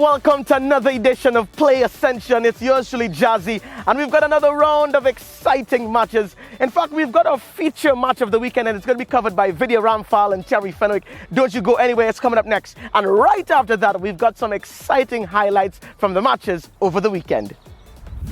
welcome to another edition of Play Ascension. It's yours truly, Jazzy, and we've got another round of exciting matches. In fact, we've got a feature match of the weekend, and it's going to be covered by Video Ramphal and Terry Fenwick. Don't you go anywhere, it's coming up next. And right after that, we've got some exciting highlights from the matches over the weekend.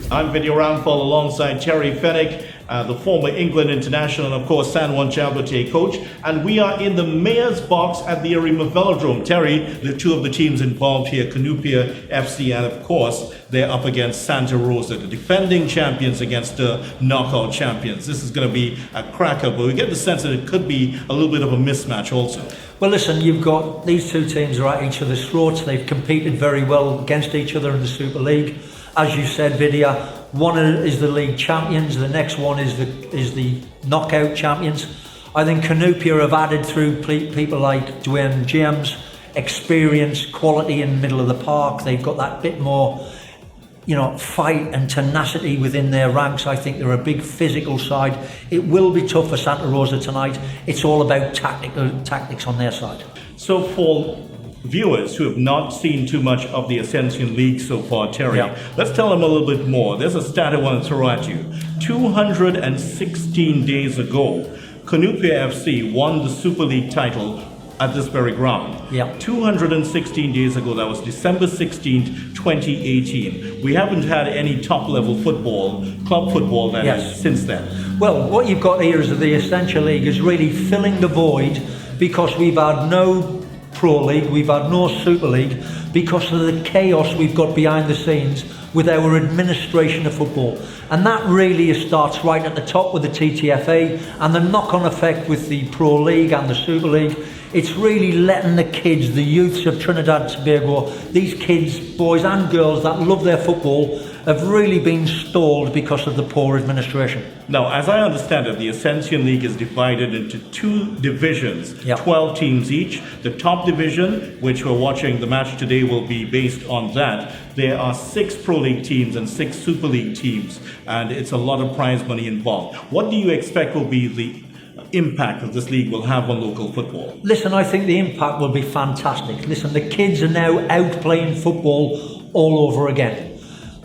I'm Video Ramphal alongside Terry Fenwick, the former England international and of course San Juan Chabote coach, and we are in the Mayor's Box at the Arima Velodrome. Terry, the two of the teams involved here, Canupia FC, and of course they're up against Santa Rosa, the defending champions against the knockout champions. This is going to be a cracker, but we get the sense that it could be a little bit of a mismatch also. Well, listen, you've got these two teams are at each other's throats. They've competed very well against each other in the Super League. As you said, Vidya, one is the league champions, the next one is the knockout champions. I think Canupia have added through people like Dwayne James, experience, quality in the middle of the park. They've got that bit more, fight and tenacity within their ranks. I think they're a big physical side. It will be tough for Santa Rosa tonight. It's all about tactics on their side. So for viewers who have not seen too much of the Ascension League so far, Terry, let's tell them a little bit more. There's a stat I want to throw at you. 216 days ago, Canupia FC won the Super League title at this very ground. 216 days ago, that was December 16th, 2018. We haven't had any top-level football, club football, since then. Well, what you've got here is that the Ascension League is really filling the void because we've had no Pro League, we've had no Super League because of the chaos we've got behind the scenes with our administration of football. And that really starts right at the top with the TTFA and the knock-on effect with the Pro League and the Super League. It's really letting the kids, the youths of Trinidad and Tobago, these kids, boys and girls that love their football, have really been stalled because of the poor administration. Now, as I understand it, the Ascension League is divided into two divisions, 12 teams each. The top division, which we're watching the match today, will be based on that. There are 6 Pro League teams and 6 Super League teams, and it's a lot of prize money involved. What do you expect will be the impact that this league will have on local football? Listen, I think the impact will be fantastic. Listen, the kids are now out playing football all over again.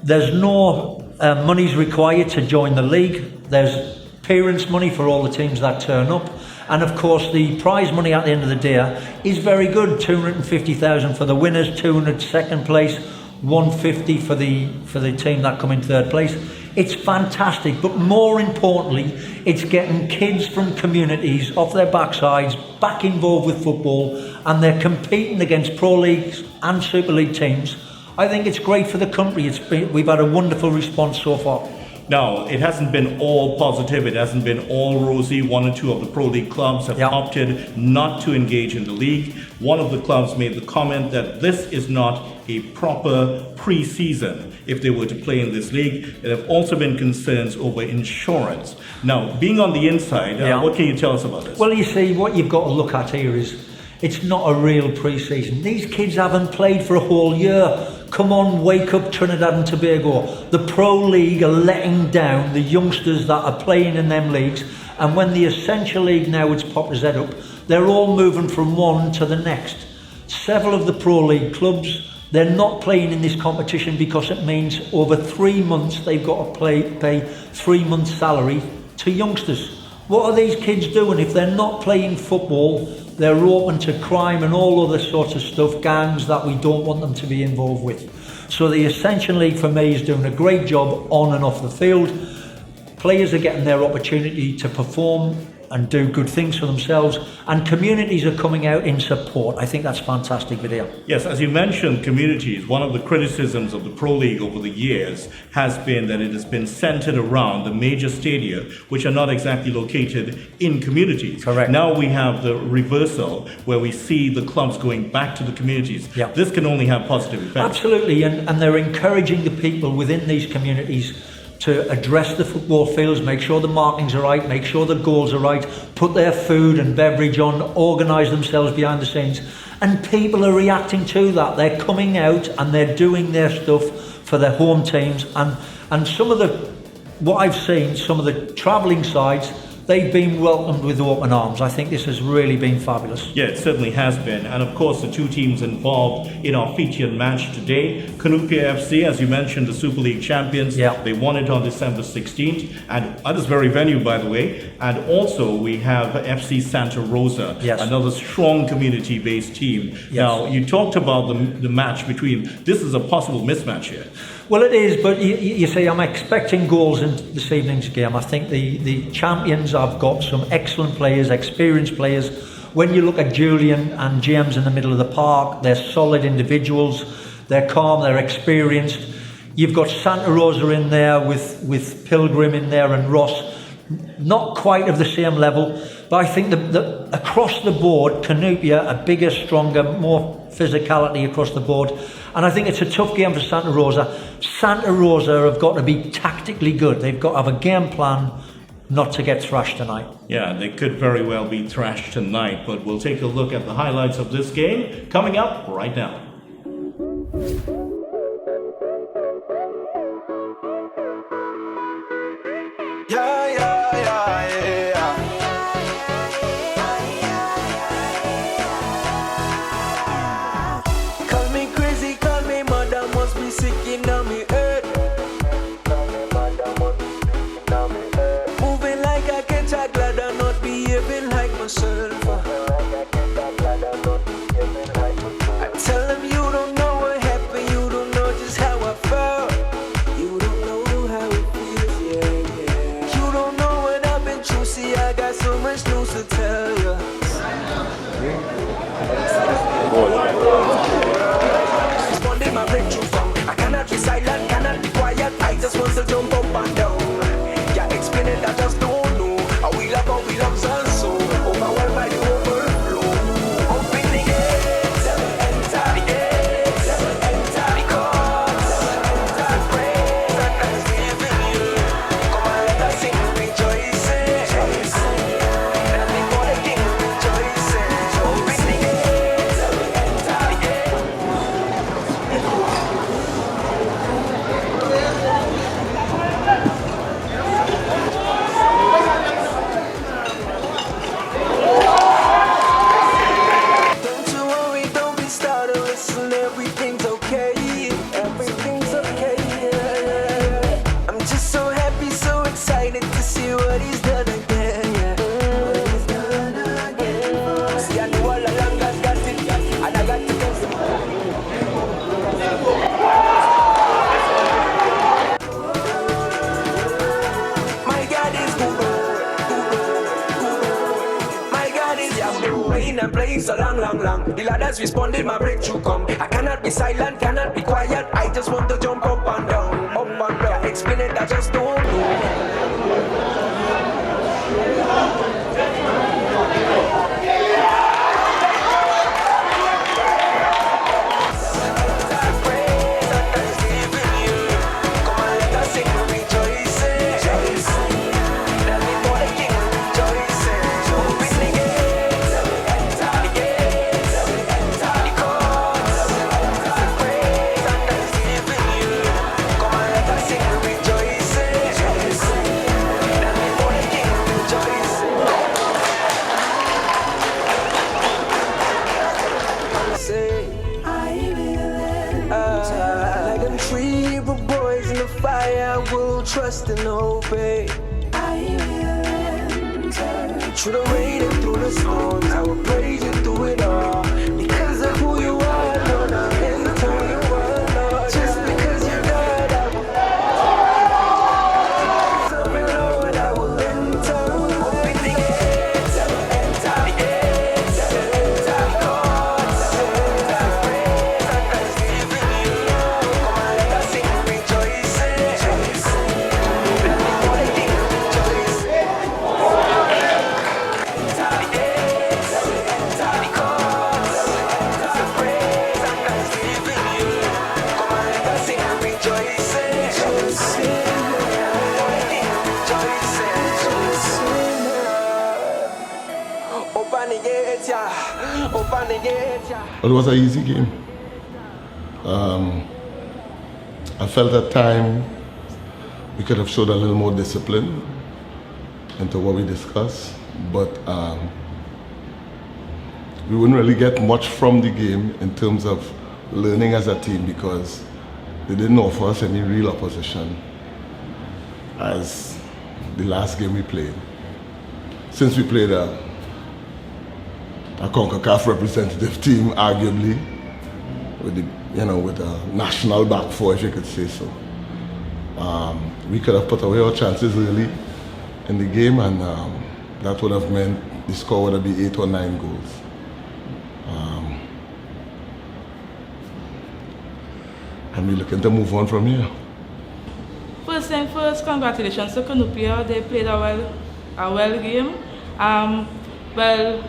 There's no monies required to join the league. There's parents' money for all the teams that turn up. And of course, the prize money at the end of the day is very good. 250,000 for the winners, 200 second place, 150 for the team that come in third place. It's fantastic, but more importantly, it's getting kids from communities off their backsides back involved with football, and they're competing against Pro Leagues and Super League teams. I think it's great for the country. We've had a wonderful response so far. Now, it hasn't been all positive. It hasn't been all rosy. 1 or 2 of the Pro League clubs have opted not to engage in the league. One of the clubs made the comment that this is not a proper pre-season if they were to play in this league. There have also been concerns over insurance. Now, being on the inside, what can you tell us about this? Well, you see, what you've got to look at here is it's not a real pre-season. These kids haven't played for a whole year. Come on, wake up, Trinidad and Tobago. The Pro League are letting down the youngsters that are playing in them leagues, and when the Ascension League now it's popped its head up, they're all moving from one to the next. Several of the Pro League clubs, they're not playing in this competition because it means over 3 months they've got to pay 3 months' salary to youngsters. What are these kids doing? If they're not playing football, they're open to crime and all other sorts of stuff, gangs that we don't want them to be involved with. So the Ascension League for me is doing a great job on and off the field. Players are getting their opportunity to perform and do good things for themselves, and communities are coming out in support. I think that's fantastic video. Yes, as you mentioned, communities, one of the criticisms of the Pro League over the years has been that it has been centered around the major stadia, which are not exactly located in communities. Correct. Now we have the reversal, where we see the clubs going back to the communities. This can only have positive effects. Absolutely, and they're encouraging the people within these communities to address the football fields, make sure the markings are right, make sure the goals are right, put their food and beverage on, organise themselves behind the scenes. And people are reacting to that. They're coming out and they're doing their stuff for their home teams. And some of what I've seen, some of the travelling sides, they've been welcomed with open arms. I think this has really been fabulous. Yeah, it certainly has been. And of course, the two teams involved in our featured match today, Canupia FC, as you mentioned, the Super League champions. Yeah. They won it on December 16th, and at this very venue, by the way. And also, we have FC Santa Rosa, Yes. another strong community-based team. Yes. Now, you talked about the match between, this is a possible mismatch here. Well, it is, but you see, I'm expecting goals in this evening's game. I think the champions have got some excellent players, experienced players. When you look at Julian and James in the middle of the park, they're solid individuals, they're calm, they're experienced. You've got Santa Rosa in there with Pilgrim in there and Ross, not quite of the same level, but I think the across the board, Canupia are bigger, stronger, more physicality across the board. And I think it's a tough game for Santa Rosa. Santa Rosa have got to be tactically good. They've got to have a game plan not to get thrashed tonight. Yeah, they could very well be thrashed tonight, but we'll take a look at the highlights of this game coming up right now. Call me crazy, call me mother, must be sick in me head. Moving like I catch a glad and not behaving like myself. I tell them you don't know what happened, you don't know just how I felt. You don't know how it feels, yeah, yeah. You don't know what I've been through, see I got so much news to tell you. Responding my breakthrough from I cannot be silent, cannot be quiet. I just want to jump up and down. Yeah, explain it, I just don't know. How we love sun so overwhelmed by the overflow. Open the gates, enter the gates, enter the courts, enter the praise and thanksgiving you. Come on, let us sing rejoicing. And before the king rejoicing. Open the gates, enter the gates. Don't you worry, don't be startled, listen, everything's okay. Everything's okay, yeah. I'm just so happy, so excited to see what he's done again, yeah. What he's done again. See, I know all along God's got it, and I got to get some. My God is good, my God is good. Rain and playing so long. The ladders responded, my breakthrough come. I cannot be silent, cannot be quiet. I just want to jump up and down, up and down. Explain it, I just don't know. Praise and thanksgiving you. Come on, let us sing rejoicing. Let me for the king rejoicing. Open the gates, enter the gates, enter the courts, enter the praise and thanksgiving you. Come on, let us sing rejoicing. Let me for the king rejoicing. Say, I will enter. Like them three Hebrew boys in the fire, I will trust and obey. I will enter. Through the rain and through the storms, I will praise you through it all. Because of who you are, Lord, I enter your word, Lord. Just because you're God, I will serve you, Lord, I will enter. Open the gates, enter the gates, enter the courts, enter the praise and thanksgiving you. Come on, let us sing rejoicing. Let me for the king rejoicing. Enter the gates, enter the courts, enter the praise and thanksgiving you. Come on, let us sing rejoicing. For the king rejoicing. Open the gates, yeah. Open the gates, yeah. Well, it was an easy game. I felt at time we could have showed a little more discipline. into what we discussed, but we wouldn't really get much from the game in terms of learning as a team because they didn't offer us any real opposition as the last game we played. Since we played a CONCACAF representative team, arguably, with with a national back four, if you could say so. We could have put away our chances early in the game, and that would have meant the score would have been 8 or 9 goals. And we're looking to move on from here. First thing first, congratulations to Canupia. They played a well game. Well,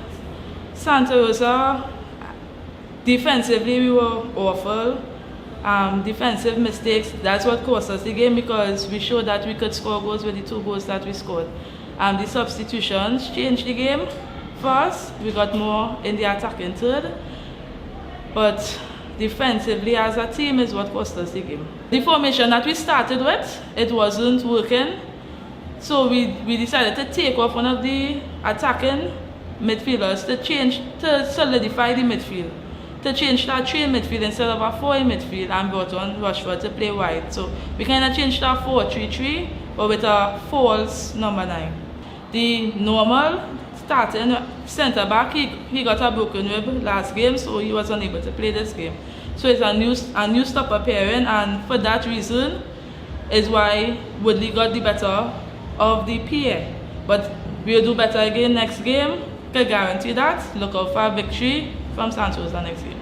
Santa Rosa, defensively we were awful. Defensive mistakes, that's what cost us the game because we showed that we could score goals with the 2 goals that we scored. The substitutions changed the game for us. We got more in the attacking third. But defensively as a team is what cost us the game. The formation that we started with, it wasn't working. So we decided to take off one of the attacking midfielders to solidify the midfield. To change that 3 in midfield instead of a 4 in midfield and brought on Rushford to play wide. So we kind of changed that 4-3-3 but with a false number 9. The normal starting centre back, he got a broken rib last game, so he was unable to play this game. So it's a new stopper pairing, and for that reason is why Woodley got the better of the PA. But we'll do better again next game. Can guarantee that. Look out for a victory from Santos the next game.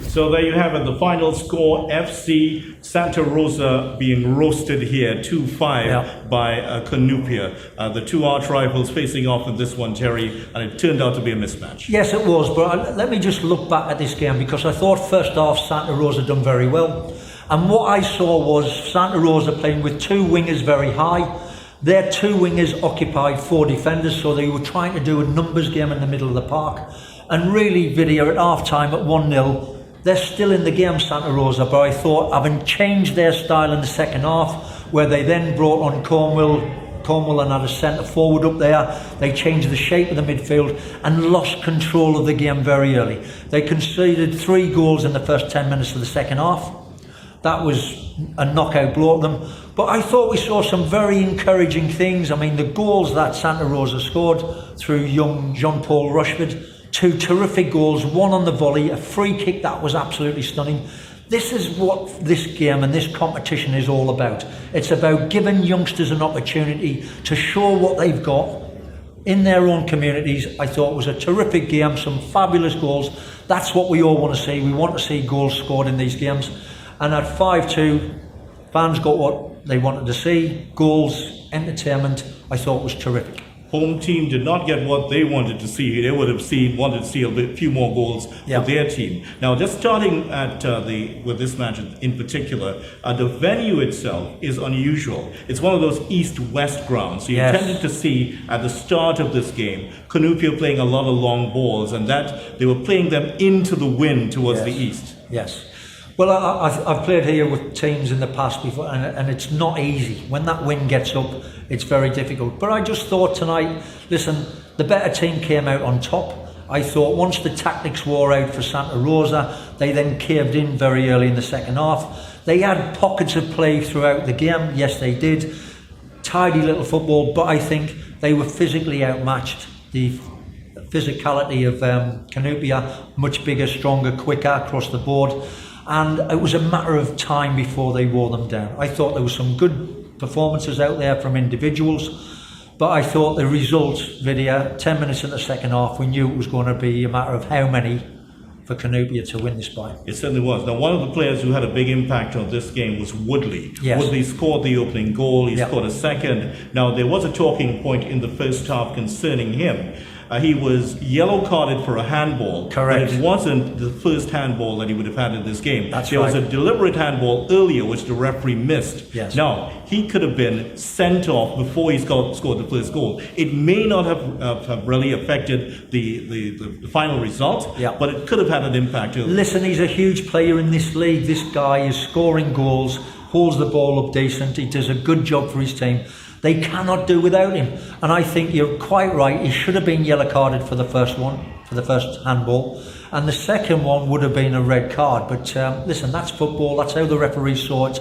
So there you have it, the final score, FC Santa Rosa being roasted here, 2-5 by Canupia. The 2 arch rivals facing off in this one, Terry, and it turned out to be a mismatch. Yes, it was, but let me just look back at this game because I thought first half Santa Rosa done very well. And what I saw was Santa Rosa playing with 2 wingers very high. Their 2 wingers occupied 4 defenders, so they were trying to do a numbers game in the middle of the park. And really, Video, at half-time at 1-0, they're still in the game, Santa Rosa, but I thought, having changed their style in the second half, where they then brought on Cornwall and had a centre forward up there, they changed the shape of the midfield and lost control of the game very early. They conceded 3 goals in the first 10 minutes of the second half. That was a knockout blow at them. But I thought we saw some very encouraging things. I mean, the goals that Santa Rosa scored through young Jean-Paul Rushford, 2 terrific goals, 1 on the volley, a free kick that was absolutely stunning. This is what this game and this competition is all about. It's about giving youngsters an opportunity to show what they've got in their own communities. I thought it was a terrific game, some fabulous goals. That's what we all want to see. We want to see goals scored in these games. And at 5-2, fans got what they wanted to see. Goals, entertainment. I thought it was terrific. Home team did not get what they wanted to see. They would have wanted to see a few more goals for their team. Now, just starting at with this match in particular, the venue itself is unusual. It's one of those east-west grounds. So you tended to see at the start of this game, Canupia playing a lot of long balls, and that they were playing them into the wind towards the east. Yes. Well, I've played here with teams in the past before, and it's not easy. When that wind gets up, it's very difficult. But I just thought tonight, listen, the better team came out on top. I thought once the tactics wore out for Santa Rosa, they then caved in very early in the second half. They had pockets of play throughout the game. Yes, they did. Tidy little football, but I think they were physically outmatched. The physicality of Canupia, much bigger, stronger, quicker across the board. And it was a matter of time before they wore them down. I thought there were some good performances out there from individuals, but I thought the results, Video, 10 minutes in the second half, we knew it was going to be a matter of how many for Canupia to win this by. It certainly was. Now, one of the players who had a big impact on this game was Woodley. Yes. Woodley scored the opening goal, he scored a second. Now, there was a talking point in the first half concerning him. He was yellow carded for a handball. Correct. But it wasn't the first handball that he would have had in this game. That's there right. was a deliberate handball earlier which the referee missed. Yes. Now, he could have been sent off before he scored the first goal. It may not have really affected the final result, but it could have had an impact. Listen, he's a huge player in this league. This guy is scoring goals holds the ball up decent, he does a good job for his team. They cannot do without him. And I think you're quite right, he should have been yellow carded for the first one, for the first handball. And the second one would have been a red card. But listen, that's football, that's how the referee saw it.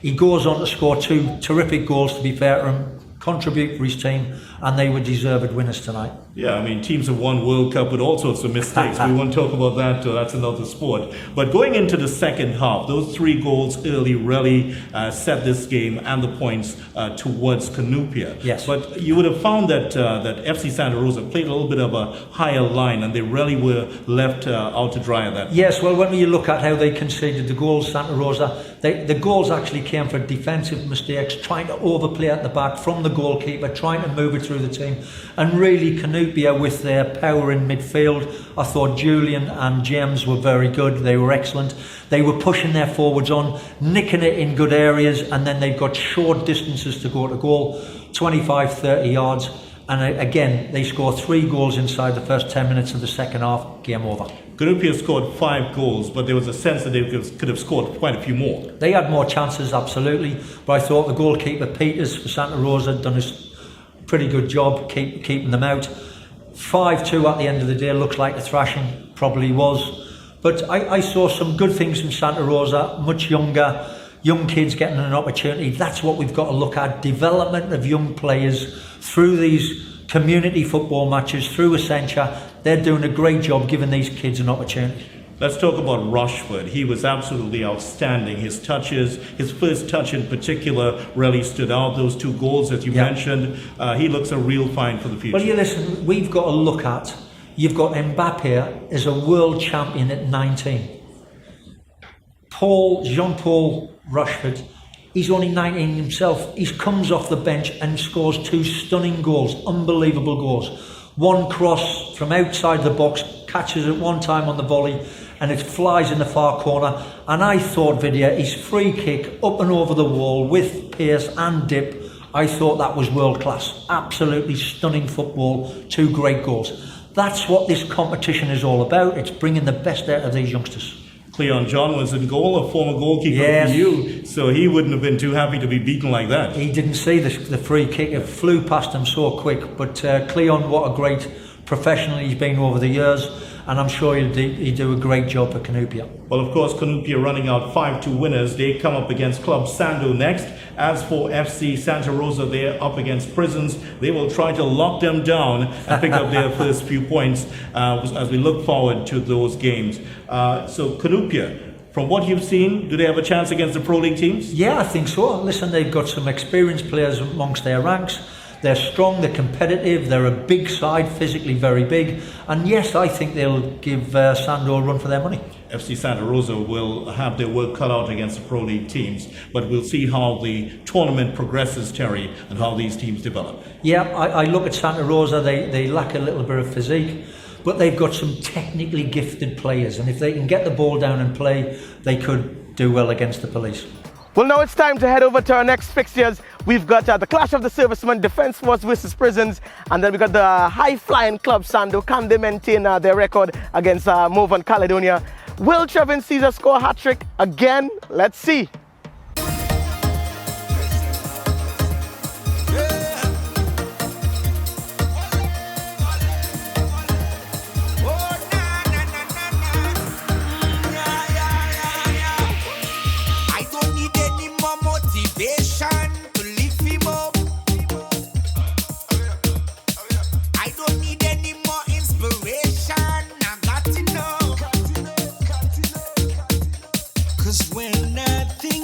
He goes on to score 2 terrific goals, to be fair to him, contribute for his team, and they were deserved winners tonight. Yeah, I mean, teams have won World Cup with all sorts of mistakes. We won't talk about that, that's another sport. But going into the second half, those 3 goals early really set this game and the points towards Canupia. Yes. But you would have found that that FC Santa Rosa played a little bit of a higher line, and they really were left out to dry at that. Yes, well, when you look at how they conceded the goals, Santa Rosa, the goals actually came for defensive mistakes, trying to overplay at the back from the goalkeeper, trying to move it through the team. And really, Canupia, with their power in midfield, I thought Julian and James were very good. They were excellent. They were pushing their forwards on, nicking it in good areas, and then they've got short distances to go to goal, 25, 30 yards. And again, they scored 3 goals inside the first 10 minutes of the second half. Game over. Canupia scored 5 goals, but there was a sense that they could have scored quite a few more. They had more chances, absolutely. But I thought the goalkeeper, Peters, for Santa Rosa, had done a pretty good job keeping them out. 5-2 at the end of the day looks like a thrashing, probably was. But I saw some good things from Santa Rosa, much younger, young kids getting an opportunity. That's what we've got to look at. Development of young players through these community football matches, through Ascension. They're doing a great job giving these kids an opportunity. Let's talk about Rushford. He was absolutely outstanding. His touches, his first touch in particular, really stood out. Those 2 goals, as you mentioned, he looks a real find for the future. Well, you listen, we've got to look at, you've got Mbappe as a world champion at 19. Jean-Paul Rushford, he's only 19 himself. He comes off the bench and scores 2 stunning goals, unbelievable goals. One cross from outside the box, catches it one time on the volley, and it flies in the far corner. And I thought, Vidya, his free kick up and over the wall with pace and dip, I thought that was world class. Absolutely stunning football, 2 great goals. That's what this competition is all about. It's bringing the best out of these youngsters. Cleon John was in goal, a former goalkeeper for you, so he wouldn't have been too happy to be beaten like that. He didn't see the free kick, it flew past him so quick, but Cleon, what a great professional he's been over the years, and I'm sure he'll do a great job for Canupia. Well, of course, Canupia running out 5-2 winners. They come up against Club Sando next. As for FC Santa Rosa, they're up against Prisons. They will try to lock them down and pick up their first few points as we look forward to those games. So Canupia, from what you've seen, do they have a chance against the Pro League teams? Yeah, I think so. Listen, they've got some experienced players amongst their ranks. They're strong, they're competitive, they're a big side, physically very big. And yes, I think they'll give Sando a run for their money. FC Santa Rosa will have their work cut out against the Pro League teams, but we'll see how the tournament progresses, Terry, and how these teams develop. Yeah, I look at Santa Rosa, they lack a little bit of physique, but they've got some technically gifted players, and if they can get the ball down and play, they could do well against the police. Well, now it's time to head over to our next fixtures. We've got the Clash of the Servicemen, Defence Force versus Prisons, and then we got the high-flying Club Sando. Can they maintain their record against Morvan Caledonia? Will Trevin Caesar score a hat-trick again? Let's see. When I think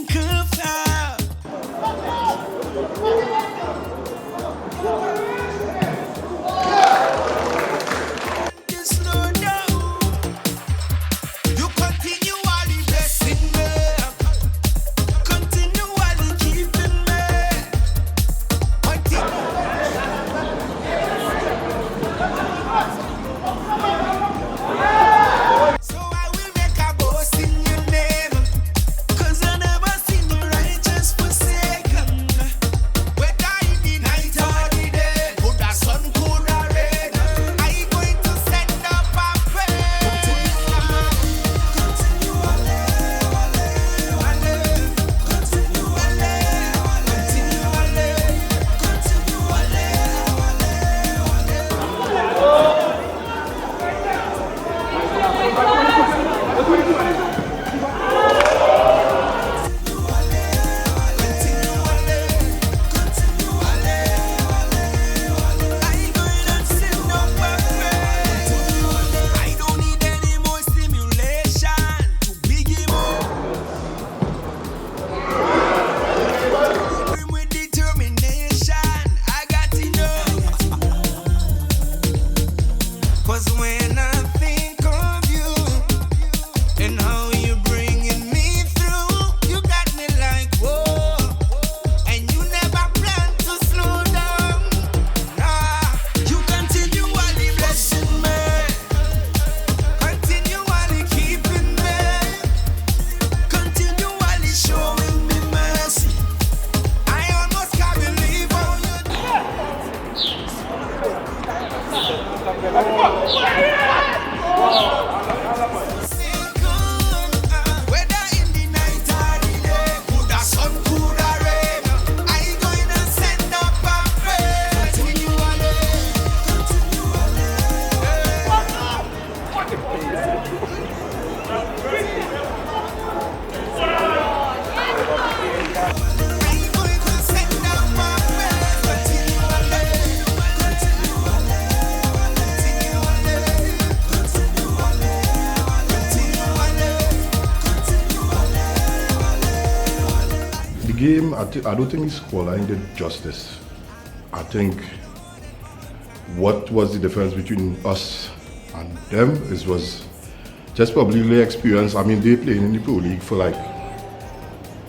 game, I don't think the scoreline did justice. I think what was the difference between us and them was just probably the experience. I mean, they playing in the Pro League for like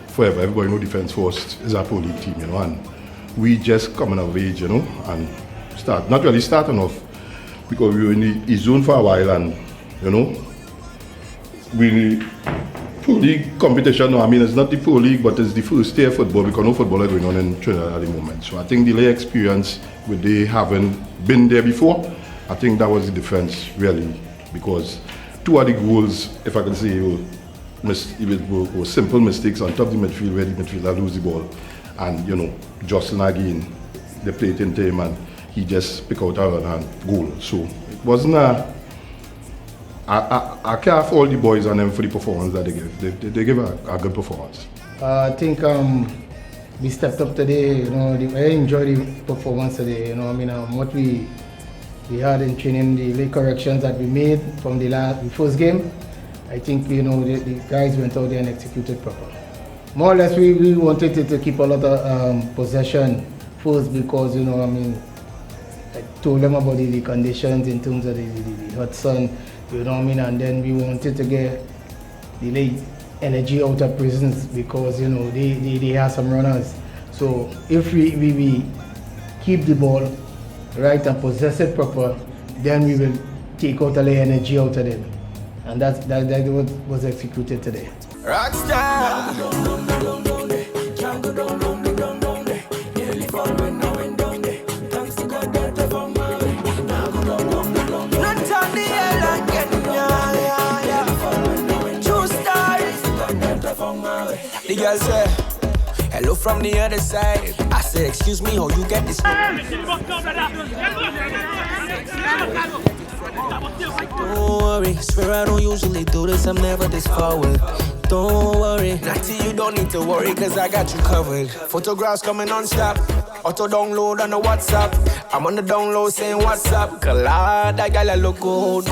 forever. Everybody know Defence Force is a Pro League team, you know, and we just coming of age, you know, and not really starting off because we were in the zone for a while, and you know, we Pro League competition. No, I mean, it's not the Pro League, but it's the first tier football because no football is going on in Trinidad at the moment. So I think the lay experience with they having been there before, I think that was the difference really, because two of the goals, if I can say, were simple mistakes on top of the midfield where the midfielder lose the ball, and you know, Jocelyn again, they played into him and he just pick out a run and goal. So it wasn't I care for all the boys and them for the performance that they give. They give a good performance. I think we stepped up today. You know, I enjoyed the performance today. You know, I mean, what we had in training, the late corrections that we made from the first game. I think, you know, the guys went out there and executed proper. More or less, we wanted to keep a lot of possession first because, you know, I mean, I told them about the conditions in terms of the hot sun. You know what I mean? And then we wanted to get the late energy out of prisons because, you know, they have some runners. So if we keep the ball right and possess it proper, then we will take out all the energy out of them. And that was executed today. Rockstar. The girl say, hello from the other side. I say, excuse me, how you get this? Don't worry, swear I don't usually do this, I'm never this forward. Don't worry, not till you don't need to worry, cause I got you covered. Photographs coming non-stop, auto download on the WhatsApp. I'm on the download saying what's up, collide, that guy look good.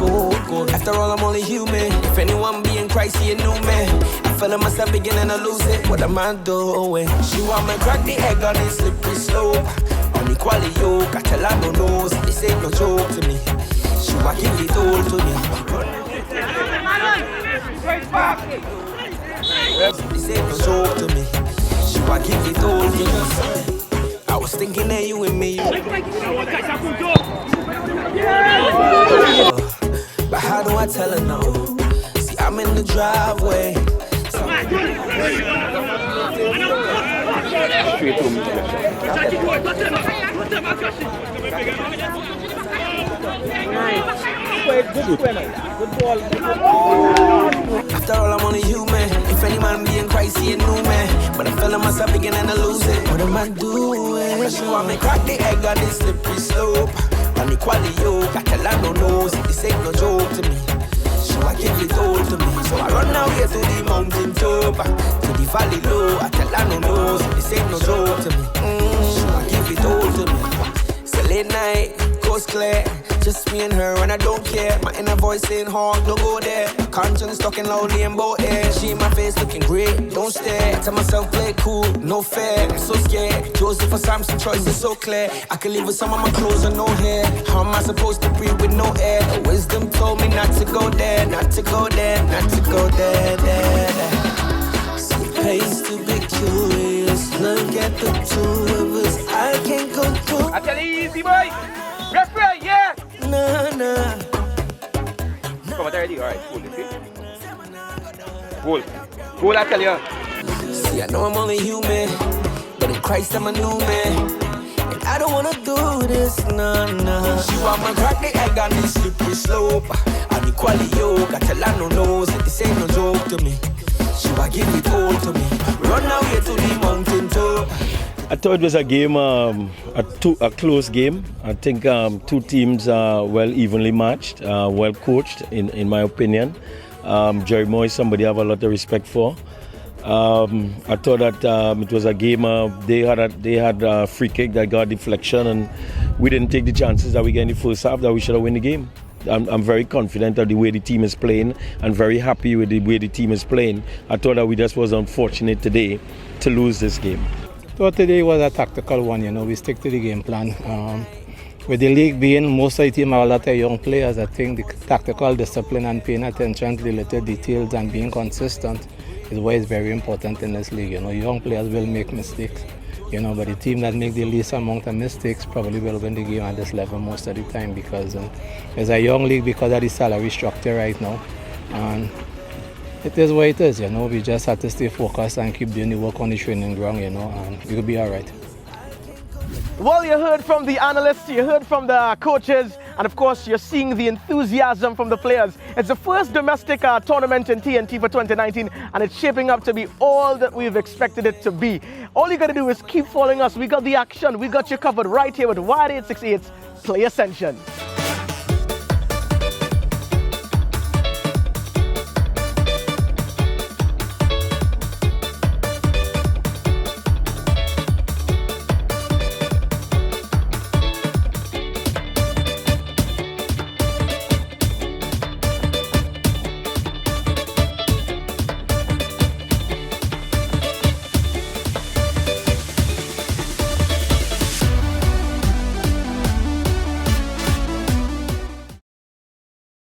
After all, I'm only human. If anyone be in Christ, he a new man. I feel myself beginning to lose it, what am I doing? She want me crack the egg on this slippery slope. On the quality yoke, I tell her no nose, this ain't no joke to me. She want give it all to me. This ain't no joke to me. She want give it all to me. I was thinking that you and me. But how do I tell her no? See, I'm in the driveway. After all, I'm only human. If any man be in Christ, he a new man. But I'm feeling myself beginning to lose it. What am I doing? She want me crack the egg on this slippery slope. On the quality yoke, I tell her no nose. This ain't no joke to me. She want give it all to me. So I run out here to the mountain top, to the valley low. I tell her no nose. This ain't no joke to me. She want give it all to me. It's a late night, coast clear. Just me and her and I don't care. My inner voice saying hard, don't go there. Conscience talking loudly in both ears. She in my face looking great, don't stare. Tell myself play cool, no fair. I'm so scared. Joseph or Samson choice is so clear. I can leave with some of my clothes and no hair. How am I supposed to breathe with no air? The wisdom told me not to go there, not to go there, not to go there. See, it pays to be curious. Look at the two of us. I can't go through. I tell you easy, boy. Referee, yeah. Nah. Come on, ready? All right, cool. Cool, I tell you. See, I know I'm only human, but in Christ I'm a new man. And I don't wanna do this, nah. She want me crack the egg on this slippery slope. On the quality yoke, I tell her no nose. This ain't no joke to me. She want give it all to me. Run out here to the mountain top. I thought it was a game, a close game. I think two teams are well evenly matched, well coached, in my opinion. Jerry Moore is somebody I have a lot of respect for. I thought that it was a game. They had a free kick that got deflection, and we didn't take the chances that we get in the first half that we should have won the game. I'm very confident of the way the team is playing and very happy with the way the team is playing. I thought that we just was unfortunate today to lose this game. So today was a tactical one, you know, we stick to the game plan. With the league being most of the team are a lot of young players, I think the tactical discipline and paying attention to the little details and being consistent is what is very important in this league. You know, young players will make mistakes, you know, but the team that make the least amount of mistakes probably will win the game at this level most of the time because it's a young league because of the salary structure right now. And it is what it is, you know, we just have to stay focused and keep doing the work on the training ground, you know, and we'll be all right. Well, you heard from the analysts, you heard from the coaches, and of course, you're seeing the enthusiasm from the players. It's the first domestic tournament in TNT for 2019, and it's shaping up to be all that we've expected it to be. All you got to do is keep following us. We got the action. We got you covered right here with Wide 868's Play Ascension.